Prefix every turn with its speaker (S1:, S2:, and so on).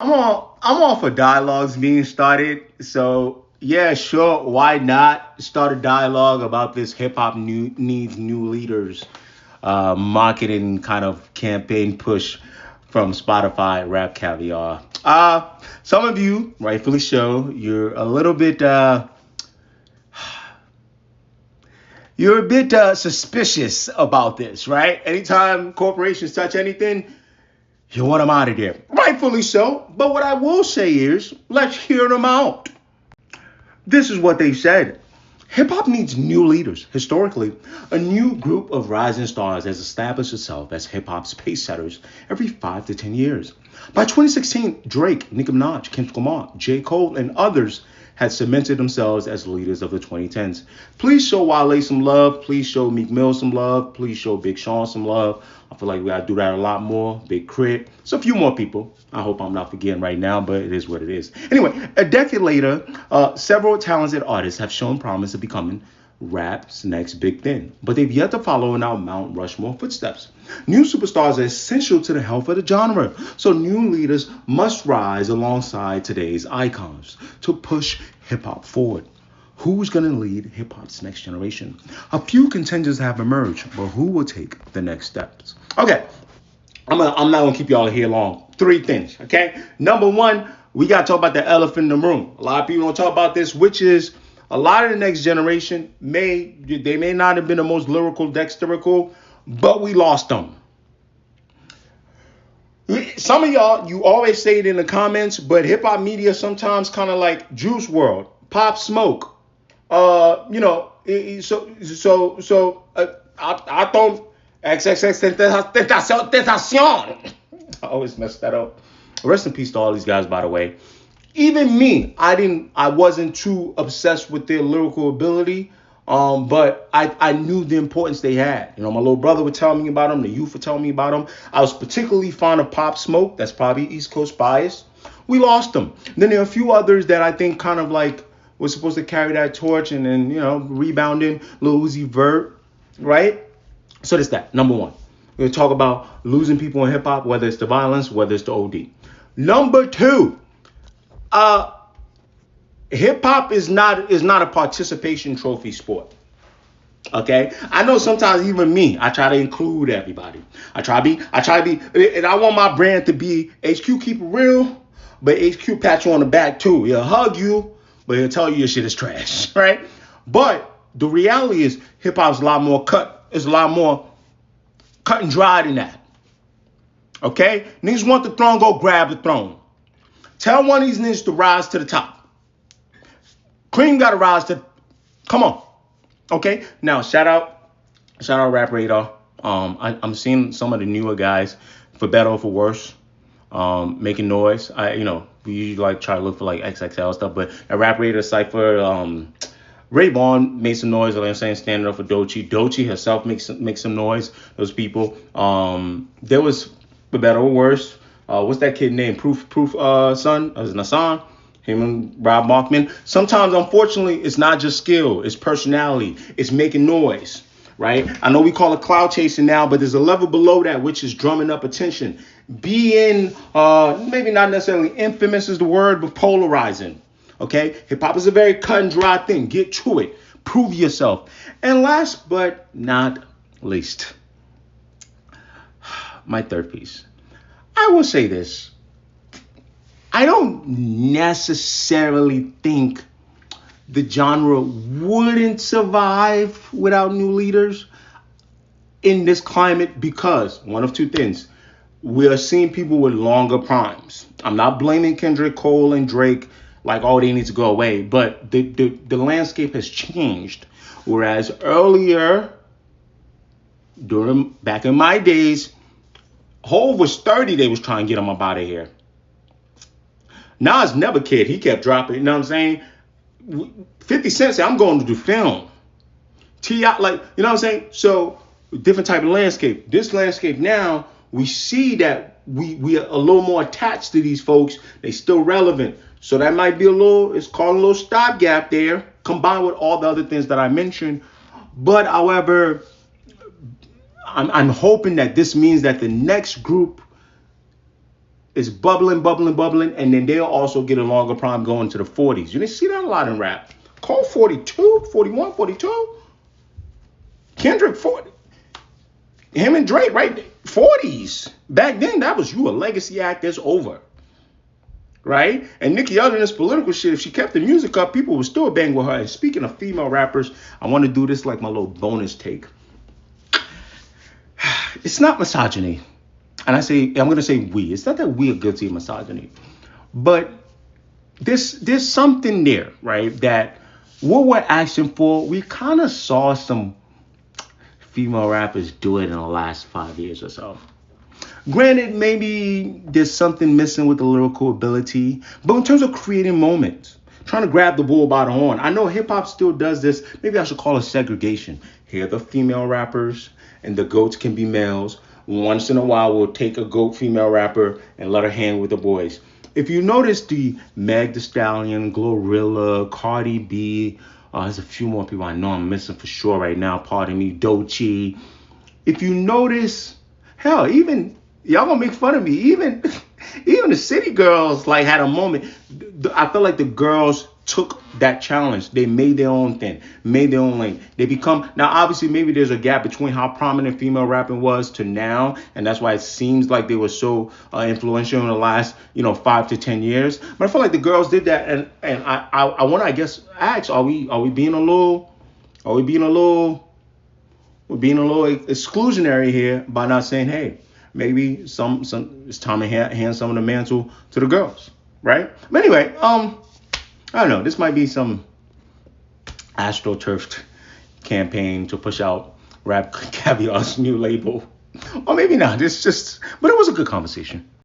S1: I'm all for dialogues being started. So yeah, sure. Why not start a dialogue about this hip hop needs new leaders, marketing kind of campaign push from Spotify Rap Caviar. Some of you, rightfully so, you're a bit suspicious about this, right? Anytime corporations touch anything, you want them out of there. Rightfully so. But what I will say is, let's hear them out. This is what they said. Hip hop needs new leaders. Historically, a new group of rising stars has established itself as hip hop's pace setters every 5 to 10 years. By 2016, Drake, Nicki Minaj, Kendrick Lamar, J. Cole, and others had cemented themselves as leaders of the 2010s. Please show Wale some love. Please show Meek Mill some love. Please show Big Sean some love. I feel like we gotta do that a lot more. Big Crit. It's a few more people. I hope I'm not forgetting right now, but it is what it is. Anyway, a decade later, several talented artists have shown promise of becoming rap's next big thing, but they've yet to follow in our Mount Rushmore footsteps. New superstars are essential to the health of the genre, so new leaders must rise alongside today's icons to push hip hop forward. Who's going to lead hip hop's next generation? A few contenders have emerged, but who will take the next steps? Okay, I'm not gonna keep y'all here long. Three things, okay? Number one, we gotta talk about the elephant in the room. A lot of people don't talk about this, which is a lot of the next generation may not have been the most lyrical, dexterical, but we lost them. Some of y'all, you always say it in the comments, but hip hop media sometimes kind of like Juice World, Pop Smoke. You know, I thought XXX Tentacion. I always mess that up. Rest in peace to all these guys, by the way. Even me, I wasn't too obsessed with their lyrical ability. But I knew the importance they had. You know, my little brother would tell me about them. The youth would tell me about them. I was particularly fond of Pop Smoke. That's probably East Coast bias. We lost them. Then there are a few others that I think kind of like was supposed to carry that torch and then, you know, rebounding. Lil Uzi Vert, right? So that's that. Number one. We're going to talk about losing people in hip hop, whether it's the violence, whether it's the OD. Number two, hip hop is not a participation trophy sport. Okay, I know sometimes even me, I try to include everybody. I try to be, and I want my brand to be HQ keep it real, but HQ pat you on the back too. He'll hug you, but he'll tell you your shit is trash, right? But the reality is, hip hop's a lot more cut and dry than that. Okay, niggas want the throne, go grab the throne. Tell one of these niggas to rise to the top. Cream got to rise to. Come on. Okay. Now, shout out Rap Radar. I'm seeing some of the newer guys, for better or for worse, making noise. We usually like try to look for like XXL stuff, but at Rap Radar Cypher, Ray Vaughn made some noise. Like I'm saying, standing up for Doechii. Doechii herself makes some noise. Those people. There was, for better or worse. What's that kid named? Proof son? Is Nassan? Him and Rob Markman. Sometimes, unfortunately, it's not just skill. It's personality. It's making noise, right? I know we call it cloud chasing now, but there's a level below that, which is drumming up attention. Being, maybe not necessarily infamous is the word, but polarizing, okay? Hip-hop is a very cut and dry thing. Get to it. Prove yourself. And last but not least, my third piece. I will say this. I don't necessarily think the genre wouldn't survive without new leaders in this climate because one of two things. We are seeing people with longer primes. I'm not blaming Kendrick, Cole, and Drake like, oh, they need to go away. But the landscape has changed. Whereas earlier, back in my days, Hov was 30, they was trying to get him up out of here. Nas never cared. He kept dropping. You know what I'm saying? 50 Cent said, I'm going to do film. T.I., like, you know what I'm saying? So, different type of landscape. This landscape now, we see that we are a little more attached to these folks. They still relevant. So that might be it's called a little stopgap there, combined with all the other things that I mentioned. But, however, I'm hoping that this means that the next group It's bubbling, bubbling, bubbling, and then they'll also get a longer prime going to the 40s. You didn't see that a lot in rap. Cole 42, 41, 42. Kendrick 40. Him and Drake, right? 40s. Back then, that was you a legacy act that's over. Right? And Nicki, other than this political shit, if she kept the music up, people would still bang with her. And speaking of female rappers, I want to do this like my little bonus take. It's not misogyny. And I'm going to say we. It's not that we are guilty of misogyny. But there's something there, right? That what we're asking for, we kind of saw some female rappers do it in the last 5 years or so. Granted, maybe there's something missing with the lyrical ability, but in terms of creating moments, trying to grab the bull by the horn. I know hip hop still does this. Maybe I should call it segregation. Here are the female rappers, and the goats can be males. Once in a while, we'll take a goat female rapper and let her hang with the boys. If you notice the Meg Thee Stallion, Glorilla, Cardi B, there's a few more people I know I'm missing for sure right now. Pardon me, Doechii. If you notice, hell, even y'all gonna make fun of me. Even the city girls like had a moment. I feel like the girls took that challenge. They made their own thing, made their own lane. They become now. Obviously, maybe there's a gap between how prominent female rapping was to now, and that's why it seems like they were so influential in the last 5 to 10 years. But I feel like the girls did that, and I want to ask, are we being a little exclusionary here by not saying, hey, maybe it's time to hand some of the mantle to the girls, right? But anyway, I don't know. This might be some astroturfed campaign to push out Rap Caviar's new label, or maybe not. But it was a good conversation.